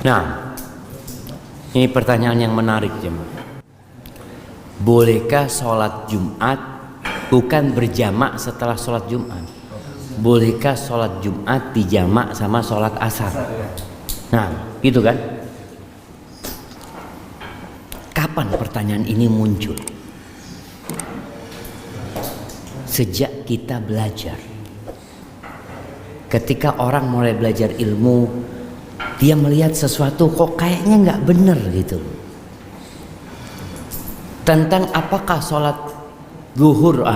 Nah, ini pertanyaan yang menarik jemaah. Bolehkah sholat Jumat bukan berjamak setelah sholat Jumat? Bolehkah sholat Jumat dijamak sama sholat asar? Nah, gitu kan? Kapan pertanyaan ini muncul? Sejak kita belajar. Ketika orang mulai belajar ilmu, dia melihat sesuatu kok kayaknya nggak bener gitu. Tentang apakah sholat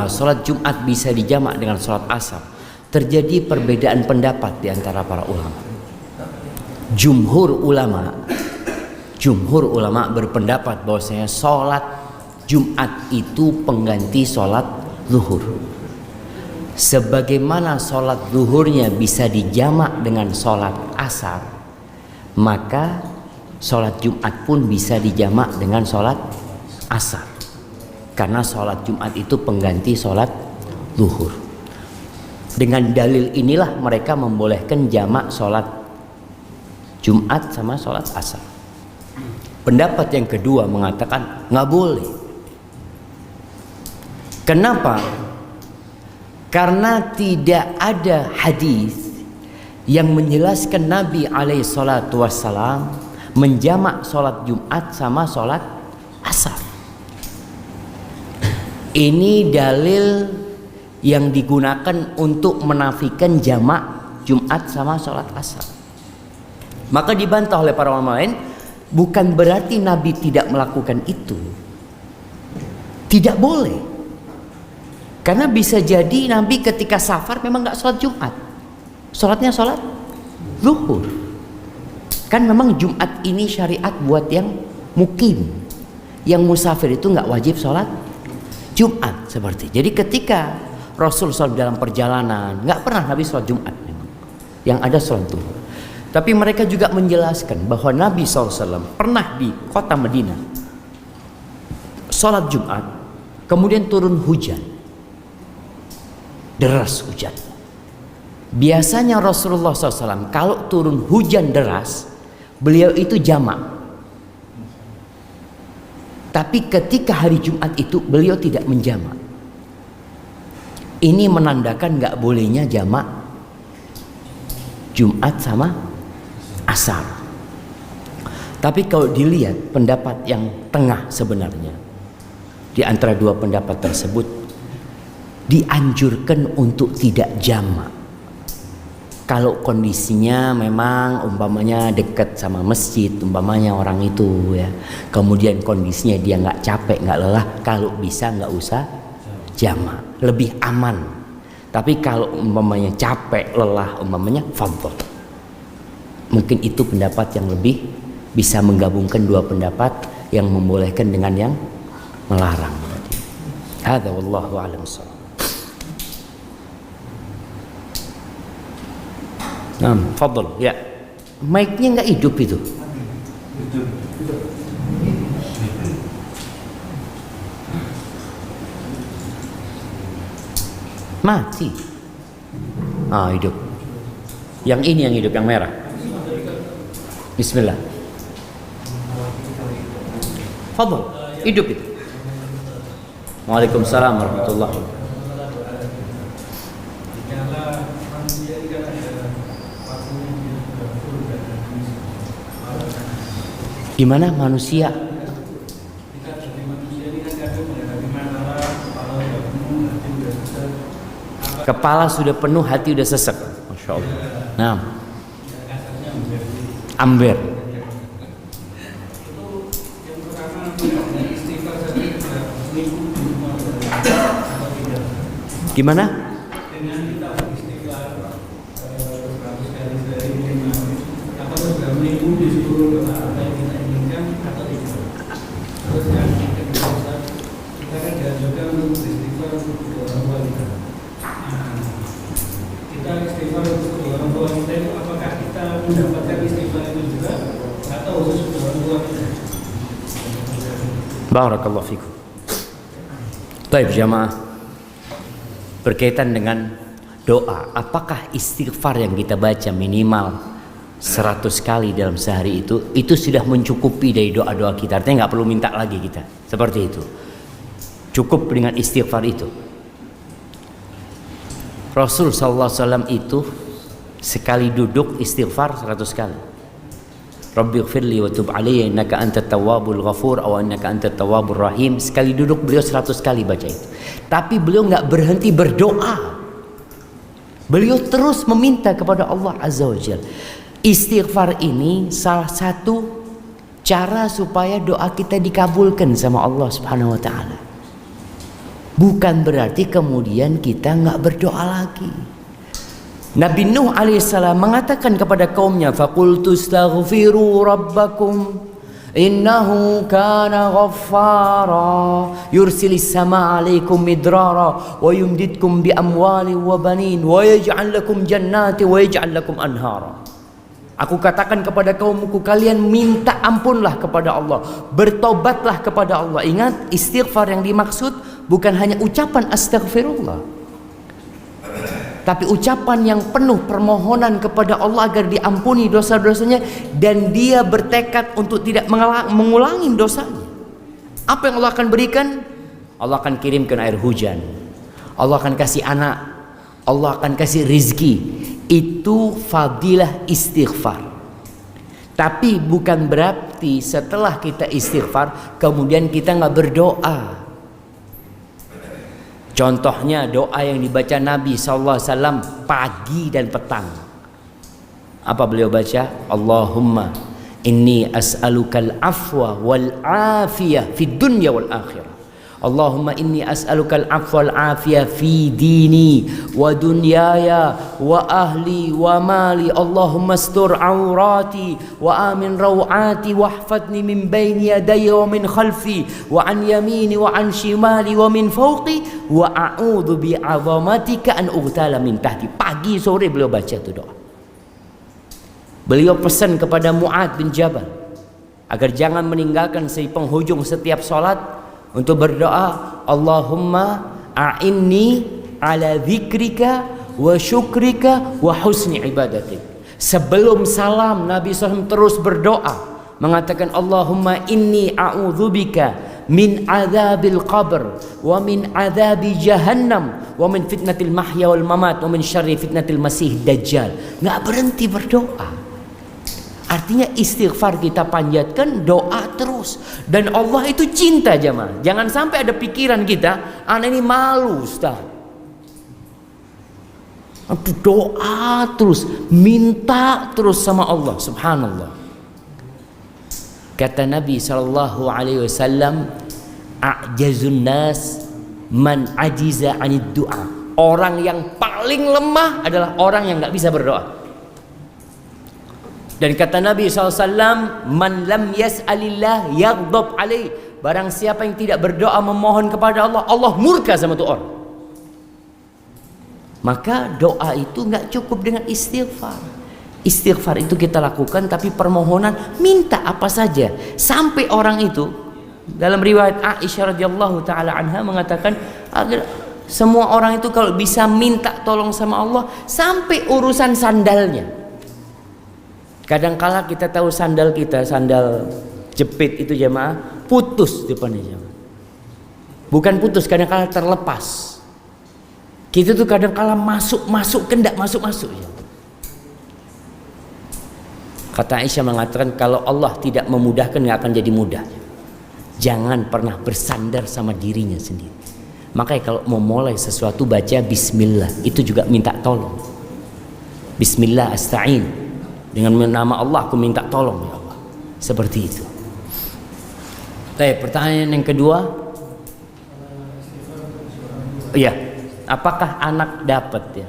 sholat Jumat bisa dijamak dengan sholat asar, terjadi perbedaan pendapat di antara para ulama. Jumhur ulama berpendapat bahwasanya sholat Jumat itu pengganti sholat zuhur. Sebagaimana sholat zuhurnya bisa dijamak dengan sholat asar, maka sholat Jumat pun bisa dijamak dengan sholat asar. Karena sholat Jumat itu pengganti sholat zuhur. Dengan dalil inilah mereka membolehkan jamak sholat Jumat sama sholat asar. Pendapat yang kedua mengatakan nggak boleh. Kenapa? Karena tidak ada hadis yang menjelaskan Nabi alaihi salatu wassalam menjamak sholat Jumat sama sholat asar. Ini dalil yang digunakan untuk menafikan jamak Jumat sama sholat asar. Maka dibantah oleh para ulama lain, bukan berarti Nabi tidak melakukan itu. Tidak boleh. Karena bisa jadi Nabi ketika safar memang nggak sholat Jumat, sholatnya sholat zuhur. Kan memang Jumat ini syariat buat yang mukim, yang musafir itu nggak wajib sholat Jumat seperti. Jadi ketika Rasul SAW dalam perjalanan nggak pernah Nabi sholat Jumat, memang yang ada sholat zuhur. Tapi mereka juga menjelaskan bahwa Nabi SAW pernah di kota Madinah sholat Jumat, kemudian turun hujan. Deras hujan. Biasanya Rasulullah SAW kalau turun hujan deras, beliau itu jamak. Tapi ketika hari Jumat itu beliau tidak menjamak. Ini menandakan gak bolehnya jamak Jumat sama asar. Tapi kalau dilihat pendapat yang tengah sebenarnya, di antara dua pendapat tersebut, dianjurkan untuk tidak jamak. Kalau kondisinya memang umpamanya dekat sama masjid, umpamanya orang itu ya, kemudian kondisinya dia nggak capek, nggak lelah, kalau bisa nggak usah jamak, lebih aman. Tapi kalau umpamanya capek, lelah, umpamanya fadhol. Mungkin itu pendapat yang lebih bisa menggabungkan dua pendapat yang membolehkan dengan yang melarang. Hadza wallahu a'lam bissawab. Nah, fadl ya. Mic-nya nggak hidup itu. Mati. Ah, hidup. Yang ini yang hidup, yang merah. Bismillah. Fadl, hidup itu. Waalaikumsalam warahmatullahi wabarakatuh. Gimana manusia? Kepala sudah penuh, hati sudah sesek. Masya Allah. Nah, amber. Gimana? Barakallahu fikum. Baik jamaah, berkaitan dengan doa, apakah istighfar yang kita baca minimal 100 kali dalam sehari itu sudah mencukupi dari doa-doa kita. Artinya nggak perlu minta lagi kita. Seperti itu. Cukup dengan istighfar itu. Rasul sallallahu alaihi wasallam itu sekali duduk istighfar 100 kali. Rabbighfirli wa tub alayya innaka antat tawwabul ghafur aw innaka antat tawwabur rahim. Sekali duduk beliau 100 kali baca itu. Tapi beliau nggak berhenti berdoa. Beliau terus meminta kepada Allah Azza wa Jalla. Istighfar ini salah satu cara supaya doa kita dikabulkan sama Allah Subhanahu wa taala. Bukan berarti kemudian kita nggak berdoa lagi. Nabi Nuh alaihissalam mengatakan kepada kaumnya, faqultu astaghfiru rabbakum innahu kana ghaffara yursilis samaa 'alaikum midrara wa yumdidkum bi amwalin wa banin wa yaj'al lakum jannati wa yaj'al lakum anhara. Aku katakan kepada kaumku, kalian minta ampunlah kepada Allah, bertobatlah kepada Allah. Ingat, istighfar yang dimaksud bukan hanya ucapan astaghfirullah, tapi ucapan yang penuh permohonan kepada Allah agar diampuni dosa-dosanya, dan dia bertekad untuk tidak mengulangi dosanya. Apa yang Allah akan berikan? Allah akan kirimkan air hujan, Allah akan kasih anak, Allah akan kasih rizki. Itu fadilah istighfar. Tapi bukan berarti setelah kita istighfar kemudian kita nggak berdoa. Contohnya doa yang dibaca Nabi SAW pagi dan petang. Apa beliau baca? Allahumma inni as'alukal afwa wal afiyah fid dunya wal akhirah. Allahumma inni as'alukal afwa wal afiyah fi dini wa dunyaya wa ahli wa mali. Allahumma astur aurati wa amin rawati wahfadni min bayni yadayya wa min khalfi wa an yamini wa an shimali wa min fawqi wa a'udzu bi 'azamatika an ughtala min tahti. Pagi sore beliau baca itu doa. Beliau pesan kepada Mu'adz bin Jabal agar jangan meninggalkan si penghujung setiap salat untuk berdoa, Allahumma a'inni ala dzikrika wa syukrika wa husni ibadatik. Sebelum salam Nabi SAW terus berdoa mengatakan, Allahumma inni a'udzubika min adzabil qabr wa min adzabi jahannam wa min fitnatil mahya wal mamat wa min syarri fitnatil masih dajjal. Nggak berhenti berdoa. Artinya istighfar kita panjatkan, doa terus. Dan Allah itu cinta jemaah. Jangan sampai ada pikiran kita, anak ini malu Ustaz. Doa terus, minta terus sama Allah. Subhanallah. Kata Nabi SAW, a'jazun nas man ajiza 'anid du'a. Orang yang paling lemah adalah orang yang nggak bisa berdoa. Dan kata Nabi SAW, man lam yas'alillah yaghdab alaih. Barang siapa yang tidak berdoa memohon kepada Allah, Allah murka sama tu orang. Maka doa itu nggak cukup dengan istighfar. Istighfar itu kita lakukan, tapi permohonan minta apa saja. Sampai orang itu, dalam riwayat Aisyah radhiyallahu taala anha mengatakan, agar semua orang itu kalau bisa minta tolong sama Allah sampai urusan sandalnya. Kadangkala kita tahu sandal kita, sandal jepit itu jemaah, putus depannya jemaah. Bukan putus, kadangkala terlepas. Kita tuh kadangkala masuk kendak masuk ya. Kata Aisyah mengatakan, kalau Allah tidak memudahkan nggak akan jadi mudah. Jangan pernah bersandar sama dirinya sendiri. Makanya kalau mau mulai sesuatu baca Bismillah, itu juga minta tolong. Bismillah asta'in. Dengan nama Allah aku minta tolong ya Allah. Seperti itu. Baik, pertanyaan yang kedua. Iya, apakah anak dapat ya?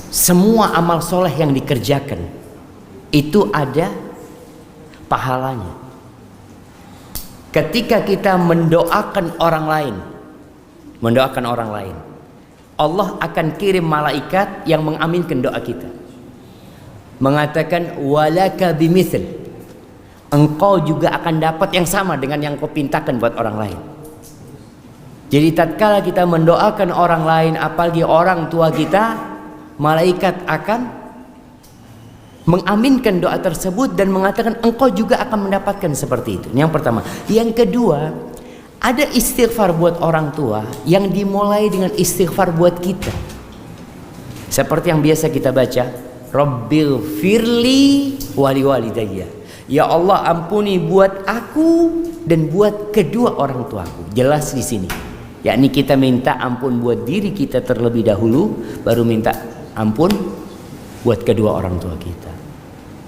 Semua amal soleh yang dikerjakan itu ada pahalanya. Ketika kita mendoakan orang lain, Allah akan kirim malaikat yang mengaminkan doa kita, mengatakan walaka bimithl, engkau juga akan dapat yang sama dengan yang kau pintakan buat orang lain. Jadi tatkala kita mendoakan orang lain, apalagi orang tua kita, malaikat akan mengaminkan doa tersebut dan mengatakan engkau juga akan mendapatkan seperti itu. Yang pertama. Yang kedua, ada istighfar buat orang tua yang dimulai dengan istighfar buat kita. Seperti yang biasa kita baca, Rabbil firli wali walidayya. Ya Allah, ampuni buat aku dan buat kedua orang tuaku. Jelas di sini. Yakni kita minta ampun buat diri kita terlebih dahulu, baru minta ampun buat kedua orang tua kita.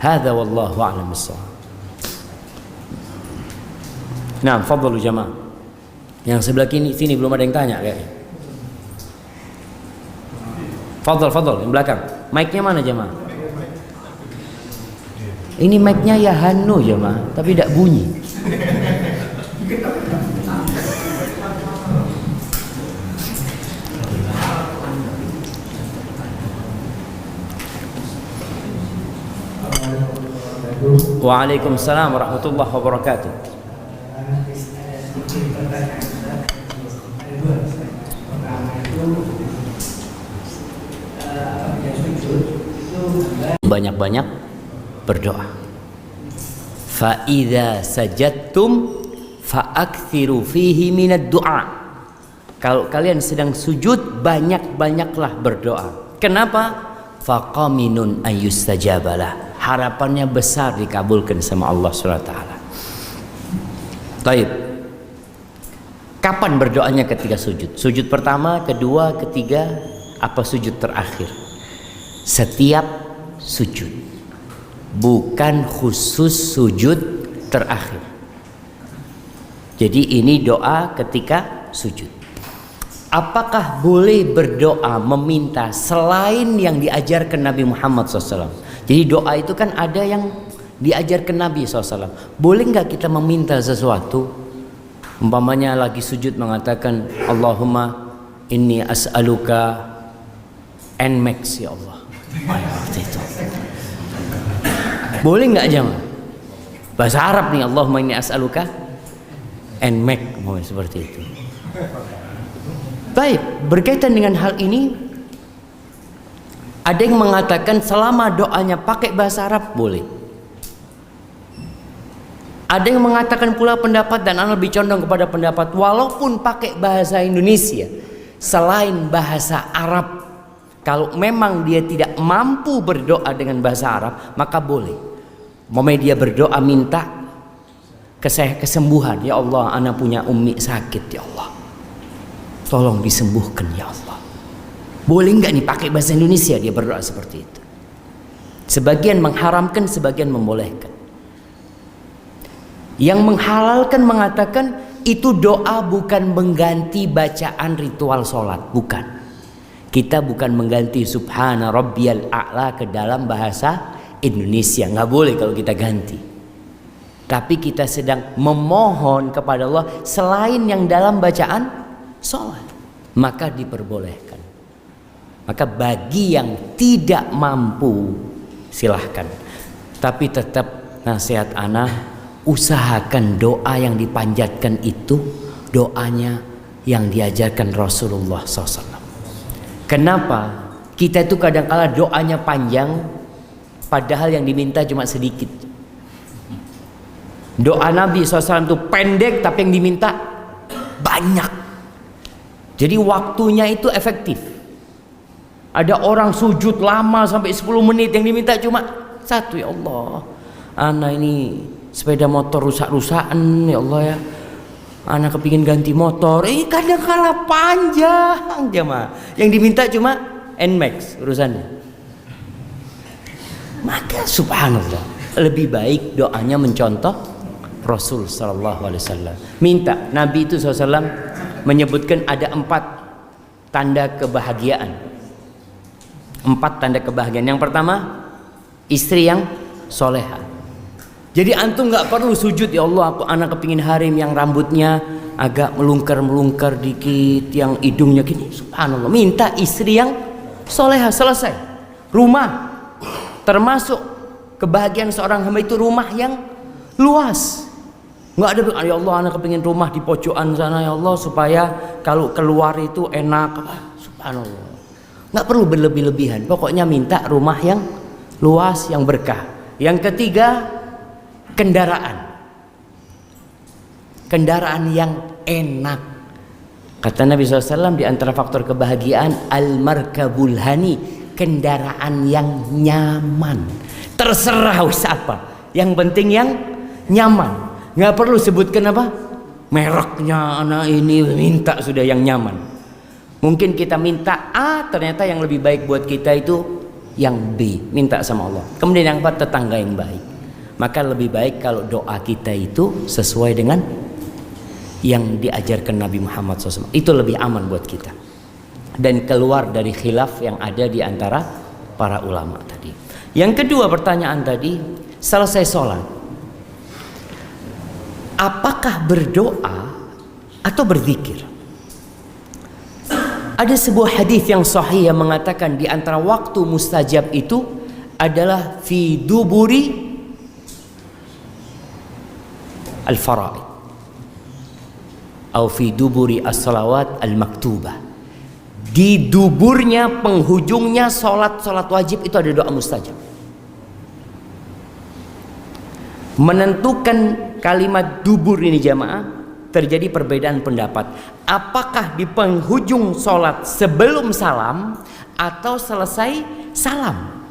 Hadza wallahu a'lam bissawab. Nah, fadhalu jamaah. Yang sebelah sini belum ada yang tanya kayaknya. Fadhal yang belakang. Mic-nya mana jamaah? Ini mic-nya ya Hanu jamaah, tapi tidak bunyi. Waalaikumsalam warahmatullahi wabarakatuh. Banyak-banyak berdoa. Fa idza sajadtum fa'aktsiru fihi minad du'a. Kalau kalian sedang sujud, banyak-banyaklah berdoa. Kenapa? Faqaminun ayyustajabalah. Harapannya besar dikabulkan sama Allah SWT. Baik. Kapan berdoanya ketika sujud? Sujud pertama, kedua, ketiga, apa sujud terakhir? Setiap sujud. Bukan khusus sujud terakhir. Jadi ini doa ketika sujud. Apakah boleh berdoa meminta selain yang diajarkan Nabi Muhammad SAW? Jadi doa itu kan ada yang diajarkan Nabi SAW. Boleh nggak kita meminta sesuatu? Umpamanya lagi sujud mengatakan Allahumma inni as'aluka Nmax ya Allah. Itu. Boleh nggak jamaah? Bahasa Arab nih, Allahumma inni as'aluka Nmax, mau seperti itu. Baik, berkaitan dengan hal ini, ada yang mengatakan selama doanya pakai bahasa Arab boleh. Ada yang mengatakan pula pendapat, dan ana lebih condong kepada pendapat walaupun pakai bahasa Indonesia selain bahasa Arab, kalau memang dia tidak mampu berdoa dengan bahasa Arab, maka boleh. Mau dia berdoa minta kesembuhan, ya Allah, ana punya umi sakit, ya Allah, tolong disembuhkan ya Allah. Boleh nggak nih pakai bahasa Indonesia dia berdoa seperti itu? Sebagian mengharamkan, sebagian membolehkan. Yang menghalalkan mengatakan itu doa bukan mengganti bacaan ritual sholat, bukan. Kita bukan mengganti subhana rabbiyal a'la ke dalam bahasa Indonesia, nggak boleh kalau kita ganti. Tapi kita sedang memohon kepada Allah selain yang dalam bacaan sholat, maka diperbolehkan. Maka bagi yang tidak mampu silahkan. Tapi tetap nasihat ana, usahakan doa yang dipanjatkan itu doanya yang diajarkan Rasulullah SAW. Kenapa? Kita itu kadang-kala doanya panjang, padahal yang diminta cuma sedikit. Doa Nabi SAW itu pendek, tapi yang diminta banyak. Jadi waktunya itu efektif. Ada orang sujud lama sampai 10 menit, yang diminta cuma satu, ya Allah, ana ini sepeda motor rusak-rusakan, ya Allah ya, ana kepingin ganti motor. Kadang-kala panjang jemaah, yang diminta cuma Nmax urusannya. Maka subhanallah, lebih baik doanya mencontoh Rasul sallallahu alaihi wasallam. Minta. Nabi itu SAW menyebutkan ada 4 tanda kebahagiaan. 4 tanda kebahagiaan. Yang pertama, istri yang soleha. Jadi antum nggak perlu sujud, ya Allah, aku anak kepingin harim yang rambutnya agak melungker dikit, yang hidungnya gini. Subhanallah, minta istri yang soleha, selesai. Rumah, termasuk kebahagiaan seorang hamba itu rumah yang luas. Nggak ada, ya Allah, anak kepingin rumah di pojokan sana, ya Allah, supaya kalau keluar itu enak. Subhanallah, nggak perlu berlebih-lebihan. Pokoknya minta rumah yang luas, yang berkah. Yang ketiga, kendaraan yang enak. Kata Nabi SAW, di antara faktor kebahagiaan al-markabul hani, kendaraan yang nyaman. Terserah wis apa, yang penting yang nyaman. Nggak perlu sebutkan apa mereknya, anak ini minta sudah yang nyaman. Mungkin kita minta A, ternyata yang lebih baik buat kita itu yang B, minta sama Allah. Kemudian yang keempat, tetangga yang baik. Maka lebih baik kalau doa kita itu sesuai dengan yang diajarkan Nabi Muhammad SAW. Itu lebih aman buat kita dan keluar dari khilaf yang ada di antara para ulama tadi. Yang kedua, pertanyaan tadi, selesai sholat apakah berdoa atau berzikir? Ada sebuah hadis yang sahih yang mengatakan di antara waktu mustajab itu adalah fi duburi al-fara'id atau fi duburi as-salawat al-maktubah. Di duburnya, penghujungnya salat wajib itu ada doa mustajab. Menentukan kalimat dubur ini jamaah, terjadi perbedaan pendapat. Apakah di penghujung salat sebelum salam atau selesai salam?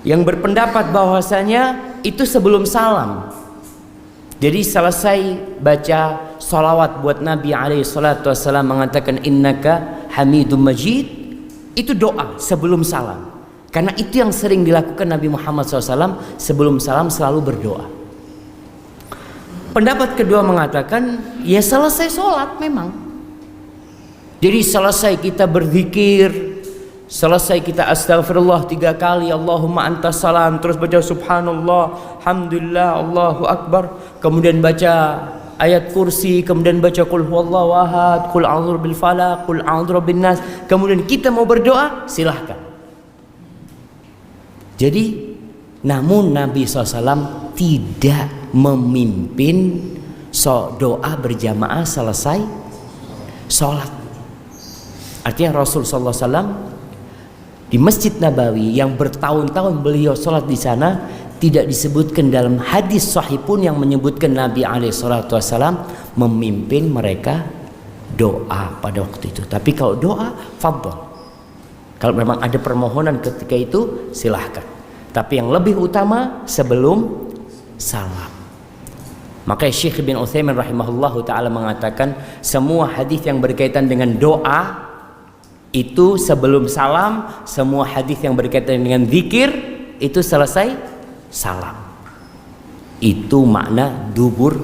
Yang berpendapat bahwasanya itu sebelum salam. Jadi selesai baca salawat buat Nabi alaihi salatu wassalam, mengatakan innaka hamidum majid, itu doa sebelum salam. Karena itu yang sering dilakukan Nabi Muhammad SAW, sebelum salam selalu berdoa. Pendapat kedua mengatakan ya selesai sholat memang. Jadi selesai kita berzikir, selesai kita astaghfirullah 3 kali, Allahumma antas salam, terus baca subhanallah, alhamdulillah, Allahu akbar, kemudian baca ayat kursi, kemudian baca qul huwallahu ahad, qul a'udzu bil falaq, qul a'udzu bin nas, kemudian kita mau berdoa, silahkan. Jadi namun Nabi SAW tidak memimpin doa berjamaah selesai sholat. Artinya Rasul SAW di Masjid Nabawi yang bertahun-tahun beliau sholat di sana, tidak disebutkan dalam hadis sahih pun yang menyebutkan Nabi SAW memimpin mereka doa pada waktu itu. Tapi kalau doa, fadhol. Kalau memang ada permohonan ketika itu, silahkan. Tapi yang lebih utama sebelum salam. Makanya Syekh bin Utsaimin rahimahullahu ta'ala mengatakan semua hadis yang berkaitan dengan doa itu sebelum salam, semua hadis yang berkaitan dengan zikir itu selesai salam. Itu makna dubur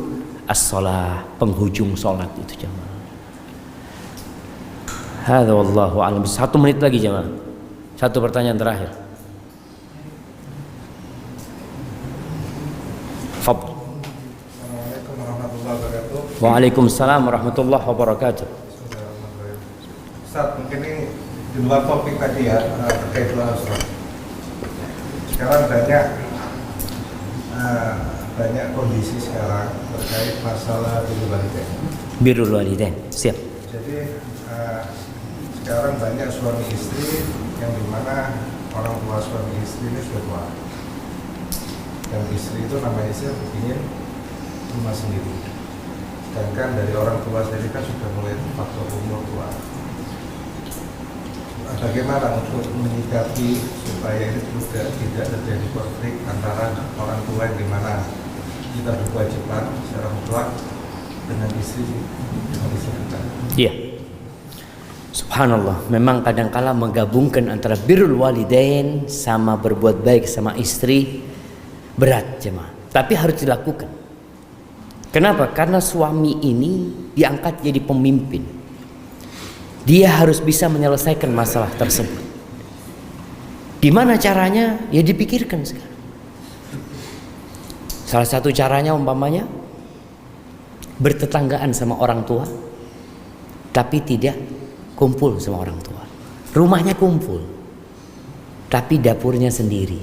as-shalah, penghujung salat itu jemaah. Hadza wallahu a'lam. 1 menit lagi jemaah. 1 pertanyaan terakhir. Fadhil. Assalamualaikum warahmatullahi wabarakatuh. Waalaikumsalam warahmatullahi wabarakatuh. Ustaz, mungkin ini di luar topik tadi ya, terkait doa Ustaz. Sekarang banyak kondisi sekarang terkait masalah birrul walidain. Birrul walidain, siap. Jadi sekarang banyak suami istri yang dimana orang tua suami istri ini sudah tua, dan istri itu namanya istri ingin rumah sendiri, sedangkan dari orang tua sendiri kan sudah mulai faktor umur tua. Bagaimana untuk menyikapi supaya ini juga tidak terjadi konflik antara orang tua yang dimana kita berkewajiban secara mutlak dengan istri kita? Iya. Subhanallah, memang kadangkala menggabungkan antara birrul walidain sama berbuat baik sama istri berat jemaah, tapi harus dilakukan. Kenapa? Karena suami ini diangkat jadi pemimpin. Dia harus bisa menyelesaikan masalah tersebut. Di mana caranya? Ya dipikirkan sekarang. Salah satu caranya umpamanya bertetanggaan sama orang tua, tapi tidak kumpul sama orang tua. Rumahnya kumpul, tapi dapurnya sendiri.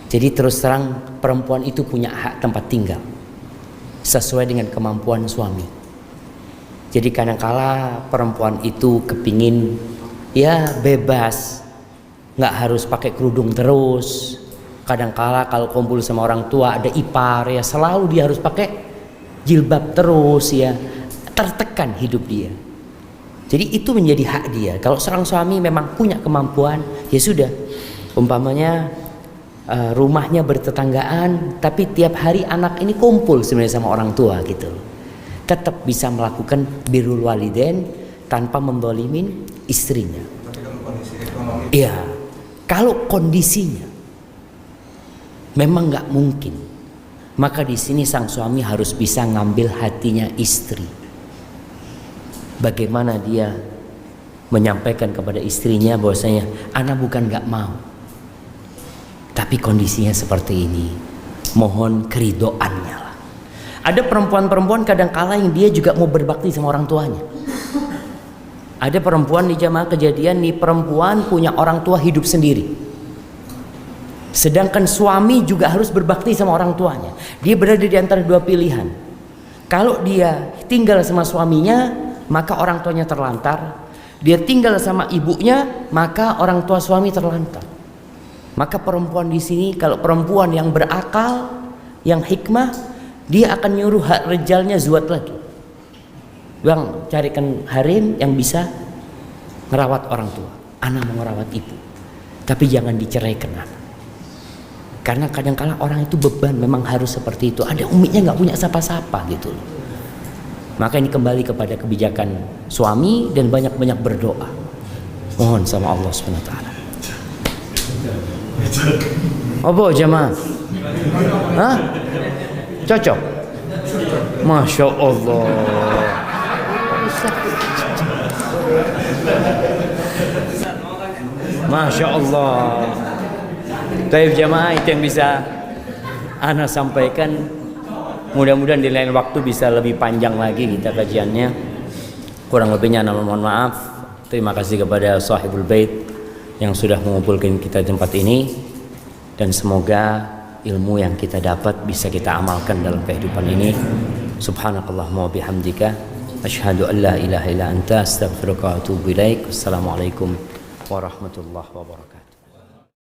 Jadi terus terang perempuan itu punya hak tempat tinggal sesuai dengan kemampuan suami. Jadi kadangkala perempuan itu kepingin ya bebas nggak harus pakai kerudung terus. Kadangkala kalau kumpul sama orang tua ada ipar ya, selalu dia harus pakai jilbab terus ya. Tertekan hidup dia. Jadi itu menjadi hak dia. Kalau seorang suami memang punya kemampuan, ya sudah. Umpamanya rumahnya bertetanggaan, tapi tiap hari anak ini kumpul sebenarnya sama orang tua gitu. Tetap bisa melakukan birrul walidain tanpa mendolimin istrinya. Tapi kalau kondisi ekonomi, Iya, kalau kondisinya memang nggak mungkin, maka di sini sang suami harus bisa ngambil hatinya istri. Bagaimana dia menyampaikan kepada istrinya bahwasanya anak bukan nggak mau, tapi kondisinya seperti ini, mohon keridoannya lah. Ada perempuan-perempuan kadang-kala yang dia juga mau berbakti sama orang tuanya. Ada perempuan di jamaah kejadian nih, perempuan punya orang tua hidup sendiri, sedangkan suami juga harus berbakti sama orang tuanya. Dia berada di antara dua pilihan. Kalau dia tinggal sama suaminya, maka orang tuanya terlantar. Dia tinggal sama ibunya, maka orang tua suami terlantar. Maka perempuan di sini, kalau perempuan yang berakal, yang hikmah, dia akan nyuruh hak rejalnya zuat lagi. Bang, carikan harim yang bisa merawat orang tua. Anak mau merawat ibu, tapi jangan diceraikan anak. Karena kadang-kala orang itu beban, memang harus seperti itu. Ada uminya nggak punya siapa-siapa gitu loh. Maka ini kembali kepada kebijakan suami dan banyak-banyak berdoa. Mohon sama Allah SWT. Apa jamaah? Hah? Cocok? Masya Allah. Masya Allah. Taib jamaah, itu yang bisa ana sampaikan. Mudah-mudahan di lain waktu bisa lebih panjang lagi kita kajiannya. Kurang lebihnya ana mohon maaf. Terima kasih kepada Sahibul Bait yang sudah mengumpulkan kita di tempat ini, dan semoga ilmu yang kita dapat bisa kita amalkan dalam kehidupan ini. Subhanakallahumma wa bihamdika asyhadu an la ilaha illa anta astaghfiruka wa atubu ilaik. Wassalamualaikum warahmatullahi wabarakatuh.